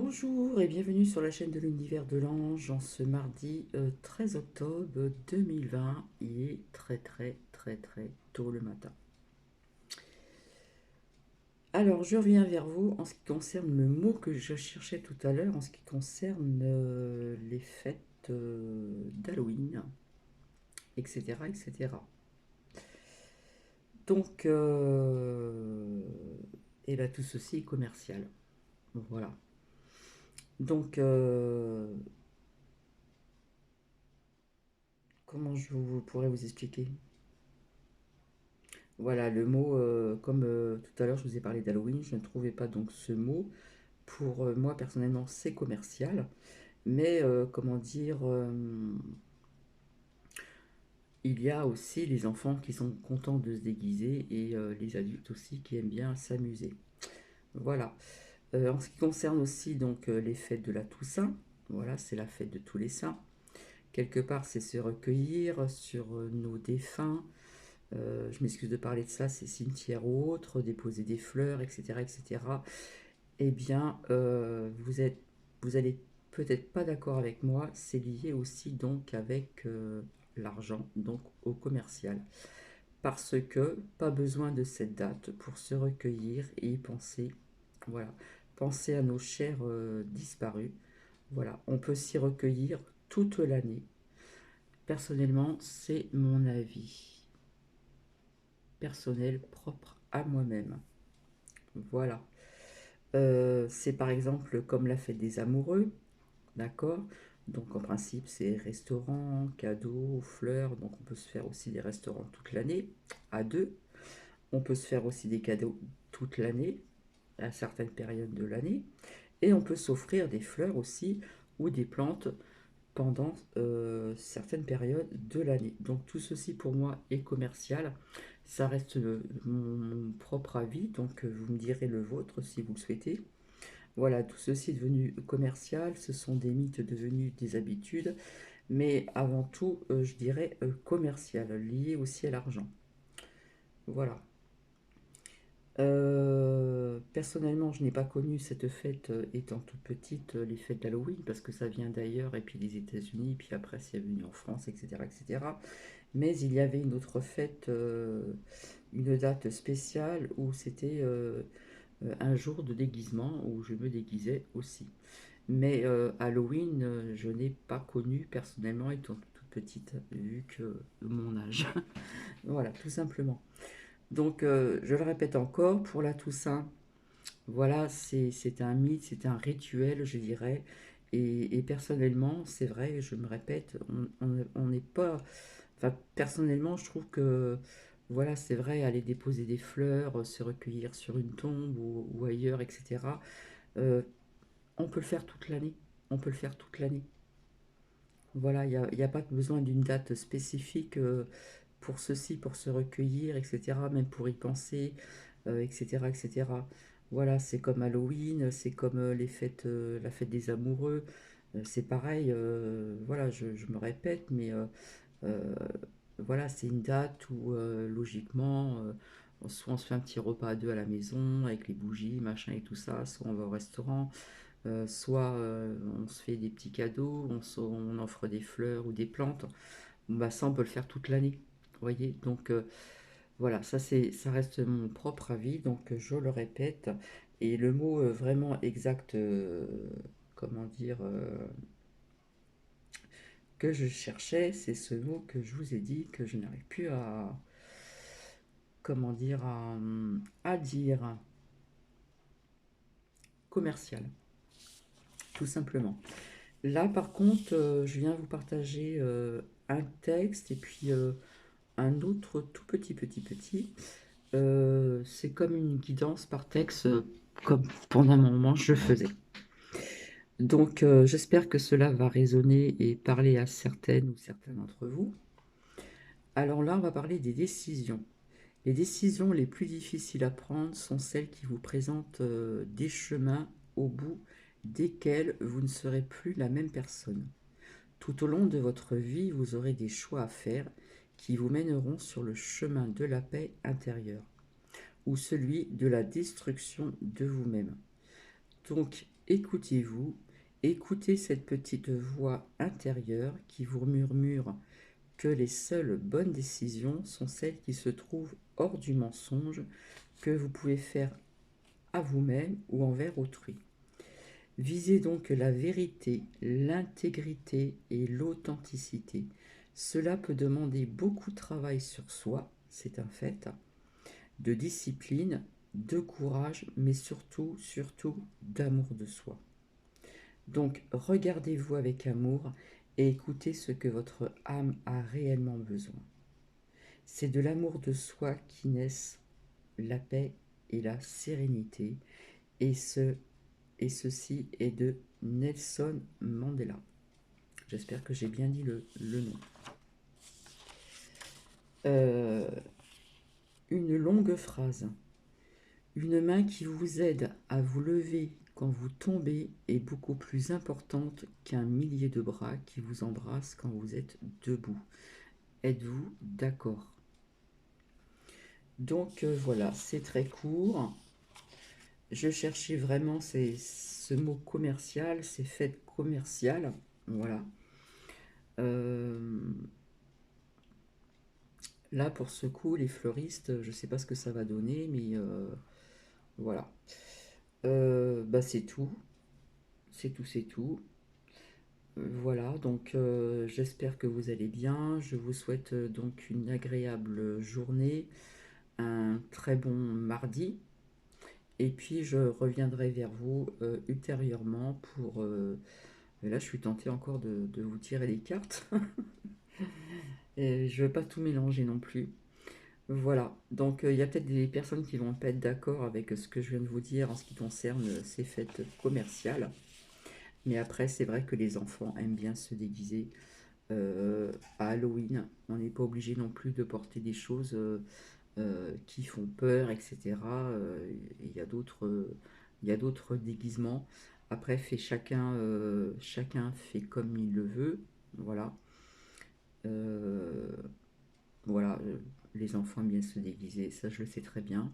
Bonjour et bienvenue sur la chaîne de l'univers de l'ange en ce mardi 13 octobre 2020. Il est très tôt le matin. Alors je reviens vers vous en ce qui concerne le mot que je cherchais tout à l'heure, en ce qui concerne les fêtes d'Halloween, etc. etc. Donc, et là tout ceci est commercial. Voilà. Donc, comment je pourrais vous expliquer? Voilà, le mot, comme tout à l'heure je vous ai parlé d'Halloween, je ne trouvais pas donc ce mot. Pour moi personnellement, c'est commercial, mais comment dire, il y a aussi les enfants qui sont contents de se déguiser et les adultes aussi qui aiment bien s'amuser. Voilà. En ce qui concerne aussi donc les fêtes de la Toussaint, voilà, c'est la fête de tous les saints. Quelque part, c'est se recueillir sur nos défunts. Je m'excuse de parler de ça, c'est cimetière ou autre, déposer des fleurs, etc. etc. Eh bien, vous allez peut-être pas d'accord avec moi, c'est lié aussi donc avec l'argent, donc au commercial. Parce que pas besoin de cette date pour se recueillir et y penser. Voilà, penser à nos chers disparus. Voilà, on peut s'y recueillir toute l'année. Personnellement, c'est mon avis personnel propre à moi-même. Voilà. C'est par exemple comme la fête des amoureux, d'accord? Donc en principe, c'est restaurants, cadeaux, fleurs. Donc on peut se faire aussi des restaurants toute l'année, à deux. On peut se faire aussi des cadeaux toute l'année, à certaines périodes de l'année. Et on peut s'offrir des fleurs aussi ou des plantes pendant certaines périodes de l'année. Donc tout ceci pour moi est commercial. Ça reste mon propre avis, donc vous me direz le vôtre si vous le souhaitez. Voilà, tout ceci est devenu commercial, ce sont des mythes devenus des habitudes, mais avant tout, je dirais commercial, lié aussi à l'argent. Voilà. Personnellement, je n'ai pas connu cette fête étant toute petite, les fêtes d'Halloween, parce que ça vient d'ailleurs, et puis des États-Unis, puis après c'est venu en France, etc., etc. Mais il y avait une autre fête, une date spéciale où c'était un jour de déguisement où je me déguisais aussi. Mais Halloween, je n'ai pas connu personnellement étant toute petite, vu que mon âge. Voilà, tout simplement. Donc, je le répète encore, pour la Toussaint, voilà, c'est un mythe, c'est un rituel, je dirais. Et personnellement, c'est vrai, je me répète, on n'est pas. Enfin, personnellement, je trouve que, voilà, c'est vrai, aller déposer des fleurs, se recueillir sur une tombe ou ailleurs, etc. euh, on peut le faire toute l'année. On peut le faire toute l'année. Voilà, il y a pas besoin d'une date spécifique pour ceci, pour se recueillir, etc., même pour y penser, etc., etc. Voilà, c'est comme Halloween, c'est comme les fêtes, la fête des amoureux, c'est pareil, voilà, je me répète, mais euh, voilà, c'est une date où, logiquement, soit on se fait un petit repas à deux à la maison, avec les bougies, machin et tout ça, soit on va au restaurant, soit on se fait des petits cadeaux, on offre des fleurs ou des plantes. Bah, ça, on peut le faire toute l'année. Vous voyez, donc voilà, ça reste mon propre avis, donc je le répète. Et le mot vraiment exact, comment dire, que je cherchais, c'est ce mot que je vous ai dit que je n'arrive plus à, comment dire, à dire, commercial, tout simplement. Là, par contre, je viens vous partager un texte et puis un autre tout petit. C'est comme une guidance par texte, comme pendant un moment je faisais. Donc, j'espère que cela va résonner et parler à certaines ou certains d'entre vous. Alors là, on va parler des décisions. Les décisions les plus difficiles à prendre sont celles qui vous présentent des chemins au bout desquels vous ne serez plus la même personne. Tout au long de votre vie, vous aurez des choix à faire qui vous mèneront sur le chemin de la paix intérieure ou celui de la destruction de vous-même. Donc, écoutez-vous, écoutez cette petite voix intérieure qui vous murmure que les seules bonnes décisions sont celles qui se trouvent hors du mensonge que vous pouvez faire à vous-même ou envers autrui. Visez donc la vérité, l'intégrité et l'authenticité. Cela peut demander beaucoup de travail sur soi, c'est un fait, de discipline, de courage, mais surtout, surtout d'amour de soi. Donc regardez-vous avec amour et écoutez ce que votre âme a réellement besoin. C'est de l'amour de soi qui naissent la paix et la sérénité, et, ceci est de Nelson Mandela. J'espère que j'ai bien dit le nom. Une longue phrase. Une main qui vous aide à vous lever quand vous tombez est beaucoup plus importante qu'un millier de bras qui vous embrassent quand vous êtes debout. Êtes-vous d'accord? Donc voilà, c'est très court. Je cherchais vraiment ce mot commercial, ces fêtes commerciales. Voilà. Là, pour ce coup, les fleuristes, je ne sais pas ce que ça va donner, mais voilà. Bah, c'est tout. C'est tout, c'est tout. Voilà, donc j'espère que vous allez bien. Je vous souhaite donc une agréable journée, un très bon mardi. Et puis je reviendrai vers vous ultérieurement pour... et là, je suis tentée encore de vous tirer les cartes. Et je ne veux pas tout mélanger non plus. Voilà, donc il y a peut-être des personnes qui vont pas être d'accord avec ce que je viens de vous dire en ce qui concerne ces fêtes commerciales. Mais après, c'est vrai que les enfants aiment bien se déguiser à Halloween. On n'est pas obligé non plus de porter des choses qui font peur, etc. Il y a d'autres déguisements. Après, chacun fait comme il le veut. Voilà. Euh, voilà, les enfants aiment bien se déguiser, ça je le sais très bien.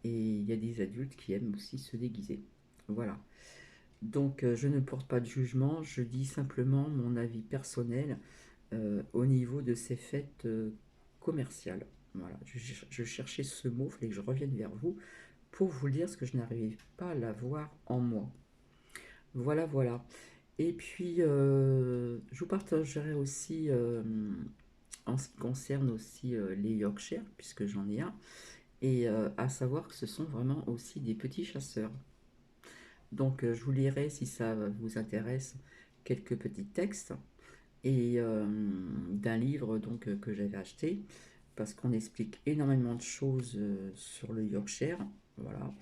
Et il y a des adultes qui aiment aussi se déguiser. Voilà. Donc je ne porte pas de jugement, je dis simplement mon avis personnel au niveau de ces fêtes commerciales. Voilà, je cherchais ce mot, il fallait que je revienne vers vous pour vous dire ce que je n'arrive pas à l'avoir en moi. Voilà, voilà. Et puis, je vous partagerai aussi, en ce qui concerne aussi les Yorkshire, puisque j'en ai un, et à savoir que ce sont vraiment aussi des petits chasseurs. Donc, je vous lirai, si ça vous intéresse, quelques petits textes et d'un livre donc que j'avais acheté parce qu'on explique énormément de choses sur le Yorkshire, voilà,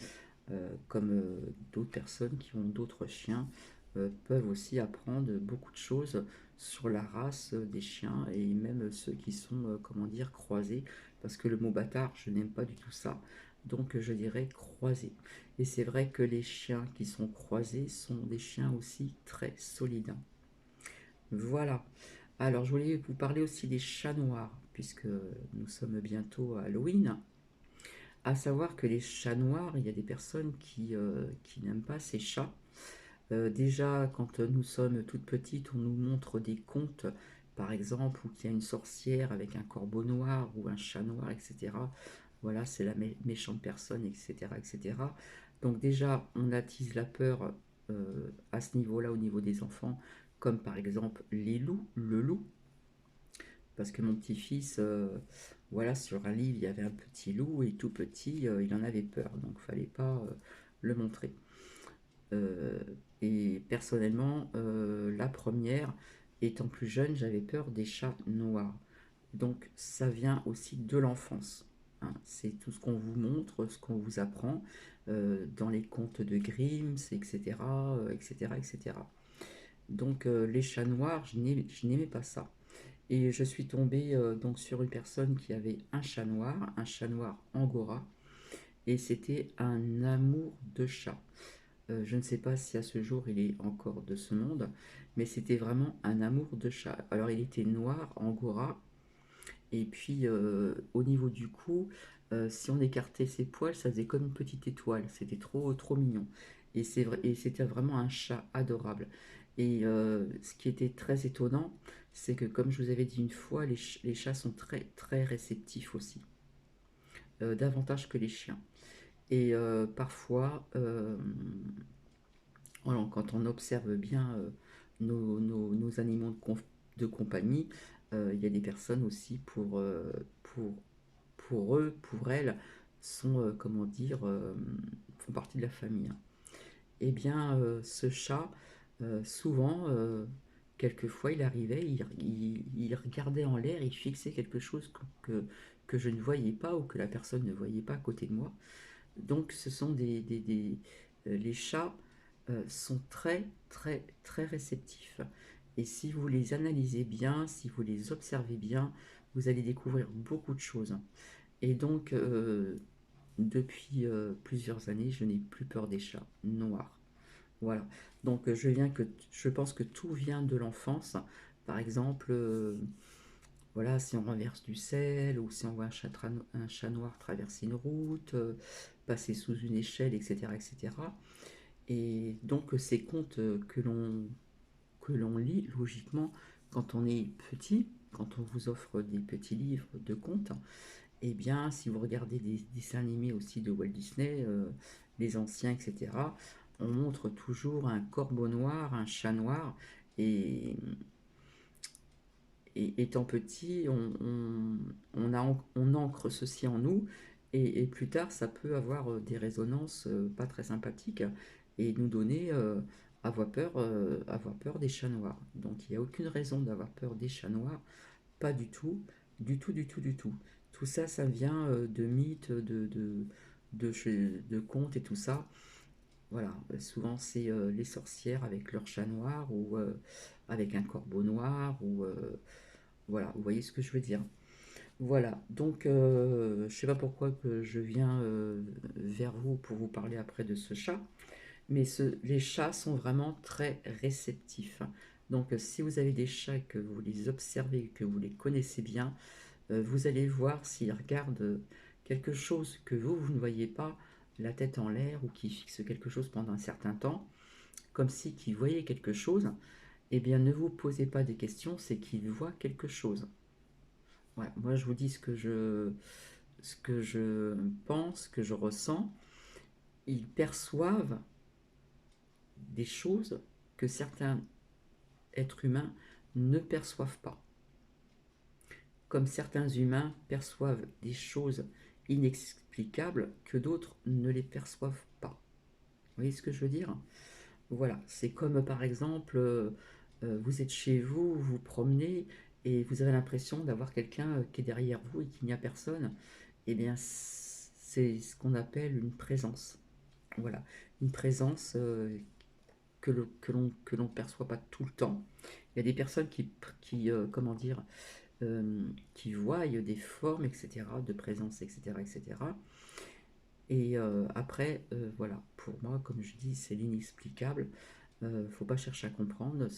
comme d'autres personnes qui ont d'autres chiens peuvent aussi apprendre beaucoup de choses sur la race des chiens et même ceux qui sont, comment dire, croisés, parce que le mot bâtard, je n'aime pas du tout ça, donc je dirais croisés. Et c'est vrai que les chiens qui sont croisés sont des chiens aussi très solides. Voilà. Alors, je voulais vous parler aussi des chats noirs, puisque nous sommes bientôt à Halloween. À savoir que les chats noirs, il y a des personnes qui n'aiment pas ces chats. Déjà, quand nous sommes toutes petites, on nous montre des contes, par exemple, où il y a une sorcière avec un corbeau noir ou un chat noir, etc. Voilà, c'est la méchante personne, etc., etc. Donc déjà, on attise la peur à ce niveau-là, au niveau des enfants, comme par exemple les loups, le loup, parce que mon petit-fils, voilà, sur un livre, il y avait un petit loup, et tout petit, il en avait peur, donc il fallait pas le montrer. Euh, et personnellement, la première, étant plus jeune, j'avais peur des chats noirs. Donc ça vient aussi de l'enfance, hein. C'est tout ce qu'on vous montre, ce qu'on vous apprend dans les contes de Grimm, etc., etc., etc. Donc les chats noirs, je n'aimais pas ça. Et je suis tombée donc sur une personne qui avait un chat noir angora, et c'était un amour de chat. Je ne sais pas si à ce jour il est encore de ce monde, mais c'était vraiment un amour de chat. Alors il était noir, angora, et puis au niveau du cou, si on écartait ses poils, ça faisait comme une petite étoile. C'était trop, trop mignon. Et c'est vrai, et c'était vraiment un chat adorable. Et ce qui était très étonnant, c'est que comme je vous avais dit une fois, les chats sont très très réceptifs aussi, davantage que les chiens. Et parfois, voilà, quand on observe bien nos animaux de compagnie, il y a des personnes aussi pour, pour eux, pour elles, sont, comment dire, font partie de la famille, hein. Eh bien, ce chat, souvent, quelquefois, il arrivait, il regardait en l'air, il fixait quelque chose que je ne voyais pas ou que la personne ne voyait pas à côté de moi. Donc, ce sont les chats sont très, très, très réceptifs. Et si vous les analysez bien, si vous les observez bien, vous allez découvrir beaucoup de choses. Et donc, depuis plusieurs années, je n'ai plus peur des chats noirs. Voilà. Donc, je pense que tout vient de l'enfance. Par exemple, voilà, si on renverse du sel ou si on voit un chat noir traverser une route, passer sous une échelle, etc., etc. Et donc ces contes que l'on lit logiquement quand on est petit, quand on vous offre des petits livres de contes, eh bien si vous regardez des dessins animés aussi de Walt Disney, les anciens, etc., on montre toujours un corbeau noir, un chat noir, et et étant petit, on ancre ceci en nous, et plus tard, ça peut avoir des résonances pas très sympathiques et nous donner avoir peur des chats noirs. Donc il n'y a aucune raison d'avoir peur des chats noirs, pas du tout, du tout, du tout, du tout. Tout ça, ça vient de mythes, de contes et tout ça. Voilà, souvent c'est les sorcières avec leur chat noir ou avec un corbeau noir ou voilà, vous voyez ce que je veux dire. Voilà, donc je sais pas pourquoi que je viens vers vous pour vous parler après de ce chat, mais les chats sont vraiment très réceptifs. Donc si vous avez des chats que vous les observez, que vous les connaissez bien, vous allez voir s'ils regardent quelque chose que vous ne voyez pas, la tête en l'air ou qui fixe quelque chose pendant un certain temps, comme si qu'ils voyaient quelque chose, eh bien ne vous posez pas des questions, c'est qu'ils voient quelque chose. Ouais, moi, je vous dis ce que je pense, ce que je ressens. Ils perçoivent des choses que certains êtres humains ne perçoivent pas. Comme certains humains perçoivent des choses inexplicables que d'autres ne les perçoivent pas. Vous voyez ce que je veux dire? Voilà, c'est comme par exemple, vous êtes chez vous, vous vous promenez et vous avez l'impression d'avoir quelqu'un qui est derrière vous et qu'il n'y a personne. Eh bien, c'est ce qu'on appelle une présence. Voilà, une présence que l'on ne perçoit pas tout le temps. Il y a des personnes comment dire, qui voient des formes, etc., de présence, etc., etc. Et après, voilà, pour moi, comme je dis, c'est l'inexplicable. Faut pas chercher à comprendre.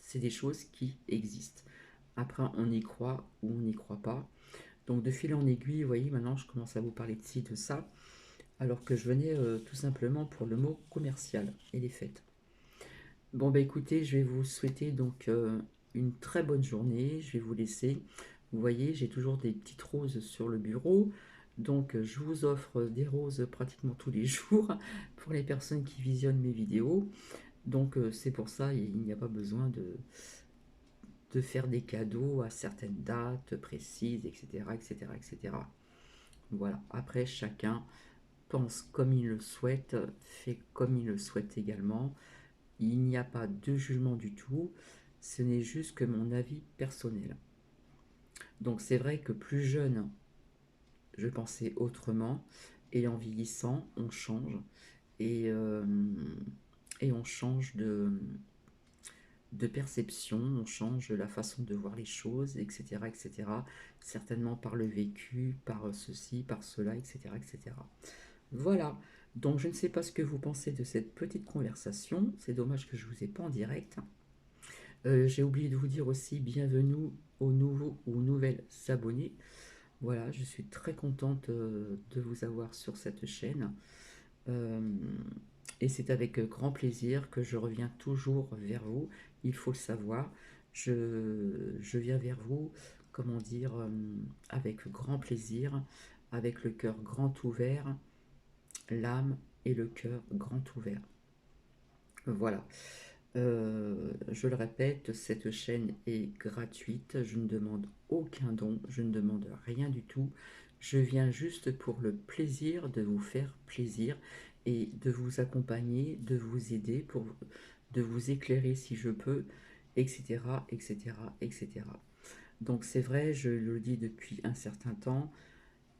C'est des choses qui existent. Après, on y croit ou on n'y croit pas. Donc, de fil en aiguille, vous voyez, maintenant, je commence à vous parler de ci, de ça, alors que je venais tout simplement pour le mot commercial et les fêtes. Bon, bah écoutez, je vais vous souhaiter donc une très bonne journée. Je vais vous laisser. Vous voyez, j'ai toujours des petites roses sur le bureau. Donc, je vous offre des roses pratiquement tous les jours pour les personnes qui visionnent mes vidéos. Donc, c'est pour ça, il n'y a pas besoin de faire des cadeaux à certaines dates précises, etc., etc., etc. Voilà. Après, chacun pense comme il le souhaite, fait comme il le souhaite également. Il n'y a pas de jugement du tout, ce n'est juste que mon avis personnel. Donc c'est vrai que plus jeune, je pensais autrement, et en vieillissant, on change, et, euh, et on change de perception, on change la façon de voir les choses, etc., etc. Certainement par le vécu, par ceci, par cela, etc., etc. Voilà, donc je ne sais pas ce que vous pensez de cette petite conversation, c'est dommage que je ne vous ai pas en direct. J'ai oublié de vous dire aussi bienvenue aux nouveaux ou aux nouvelles abonnés. Voilà, je suis très contente de vous avoir sur cette chaîne. Euh, et c'est avec grand plaisir que je reviens toujours vers vous. Il faut le savoir. Je viens vers vous, comment dire, avec grand plaisir, avec le cœur grand ouvert, l'âme et le cœur grand ouvert. Voilà. Je le répète, cette chaîne est gratuite. Je ne demande aucun don, je ne demande rien du tout. Je viens juste pour le plaisir de vous faire plaisir et de vous accompagner, de vous aider, de vous éclairer si je peux, etc., etc., etc. Donc c'est vrai, je le dis depuis un certain temps,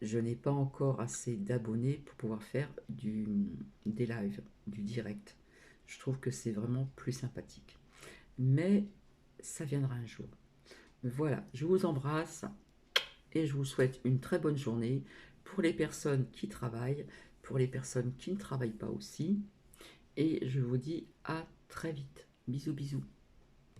je n'ai pas encore assez d'abonnés pour pouvoir faire des lives, du direct. Je trouve que c'est vraiment plus sympathique. Mais ça viendra un jour. Voilà, je vous embrasse et je vous souhaite une très bonne journée pour les personnes qui travaillent, pour les personnes qui ne travaillent pas aussi. Et je vous dis à très vite. Bisous bisous.